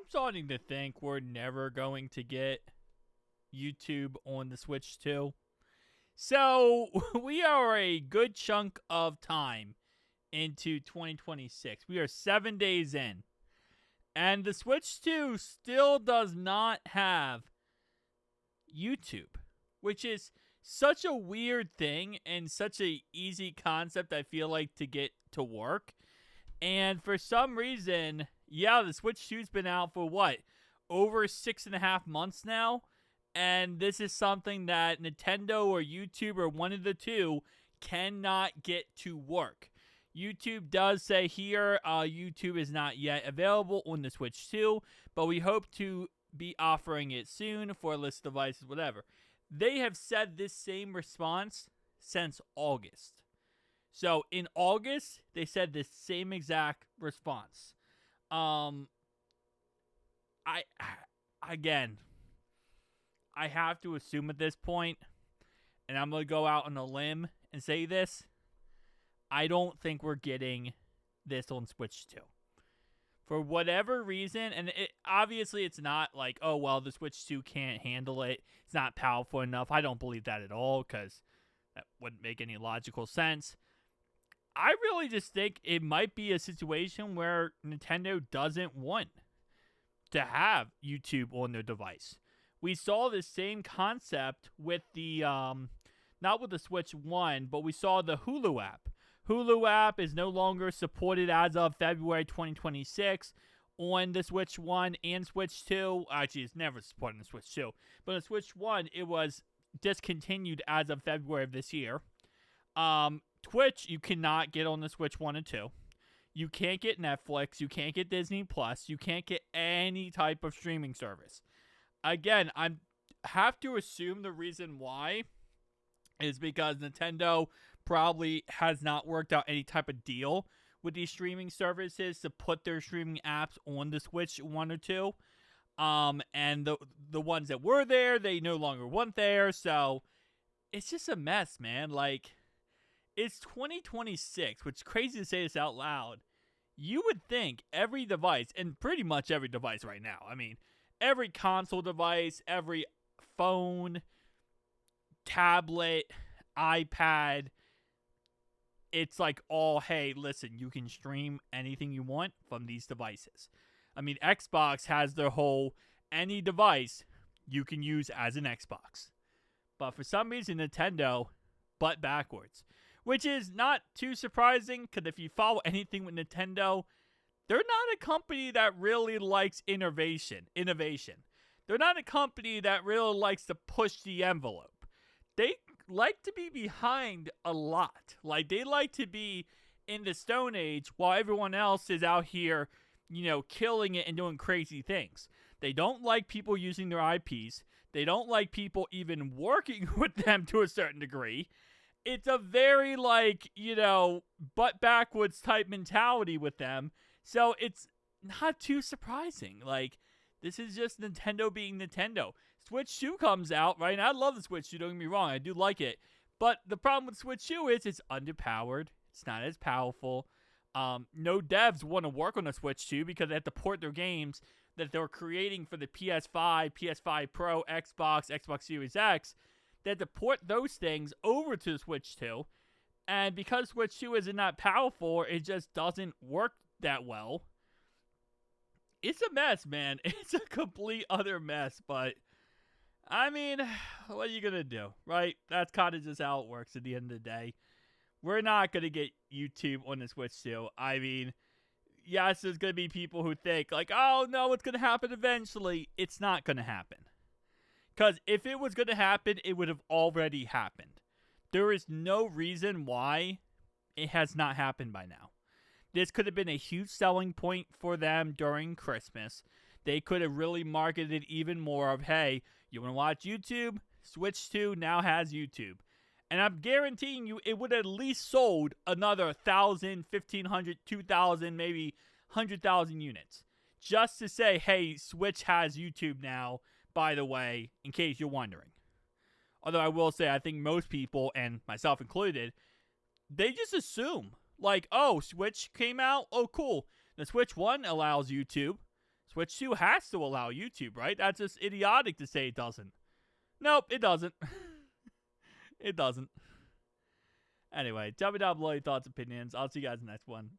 I'm starting to think we're never going to get YouTube on the Switch 2. So we are a good chunk of time into 2026. We are 7 days in. And the Switch 2 still does not have YouTube, which is such a weird thing and such a easy concept, I feel like, to get to work. And for some reason, the Switch 2's been out for what? Over 6.5 months now? And this is something that Nintendo or YouTube or one of the two cannot get to work. YouTube does say here, YouTube is not yet available on the Switch 2, but we hope to be offering it soon for a list of devices, whatever. They have said this same response since August. So in August, they said the same exact response. I have to assume at this point, and I'm going to go out on a limb and say this, I don't think we're getting this on Switch 2. For whatever reason, and obviously it's not like, oh, well, the Switch 2 can't handle it. It's not powerful enough. I don't believe that at all, because that wouldn't make any logical sense. I really just think it might be a situation where Nintendo doesn't want to have YouTube on their device. We saw the same concept with the, not with the Switch 1, but we saw the Hulu app. Hulu app is no longer supported as of February 2026 on the Switch 1 and Switch 2. Actually, it's never supported on the Switch 2. But on the Switch 1, it was discontinued as of February of this year. Twitch, you cannot get on the Switch 1 and 2. You can't get Netflix. You can't get Disney Plus. You can't get any type of streaming service. Again, I have to assume the reason why is because Nintendo probably has not worked out any type of deal with these streaming services to put their streaming apps on the Switch 1 or 2. And the ones that were there, they no longer want there. So it's just a mess, man. Like, it's 2026, which is crazy to say this out loud. You would think every device, and pretty much every device right now, I mean, every console device, every phone, tablet, iPad, it's like all, hey, listen, you can stream anything you want from these devices. I mean, Xbox has their whole, any device you can use as an Xbox. But for some reason, Nintendo, butt backwards. Which is not too surprising, because if you follow anything with Nintendo, they're not a company that really likes innovation. They're not a company that really likes to push the envelope. They like to be behind a lot. Like, they like to be in the Stone Age while everyone else is out here, killing it and doing crazy things. They don't like people using their IPs. They don't like people even working with them to a certain degree. It's a very, butt backwards type mentality with them. So it's not too surprising. Like, this is just Nintendo being Nintendo. Switch 2 comes out, right? And I love the Switch 2, don't get me wrong. I do like it. But the problem with Switch 2 is it's underpowered. It's not as powerful. No devs want to work on the Switch 2 because they have to port their games that they're creating for the PS5, PS5 Pro, Xbox Series X. They have to port those things over to the Switch 2. And because Switch 2 isn't that powerful, it just doesn't work that well. It's a mess, man. It's a complete utter mess, but I mean, what are you going to do, right? That's kind of just how it works at the end of the day. We're not going to get YouTube on the Switch 2. I mean, yes, there's going to be people who think, like, oh, no, it's going to happen eventually. It's not going to happen. Because if it was going to happen, it would have already happened. There is no reason why it has not happened by now. This could have been a huge selling point for them during Christmas. They could have really marketed even more of, hey, you want to watch YouTube? Switch 2 now has YouTube. And I'm guaranteeing you it would have at least sold another 1,000, 1,500, 2,000, maybe 100,000 units. Just to say, hey, Switch has YouTube now, by the way, in case you're wondering. Although I will say, I think most people, and myself included, they just assume, like, oh, Switch came out? Oh, cool. The Switch 1 allows YouTube. Switch 2 has to allow YouTube, right? That's just idiotic to say it doesn't. Nope, it doesn't. It doesn't. Anyway, tell me down below your thoughts, opinions. I'll see you guys in the next one.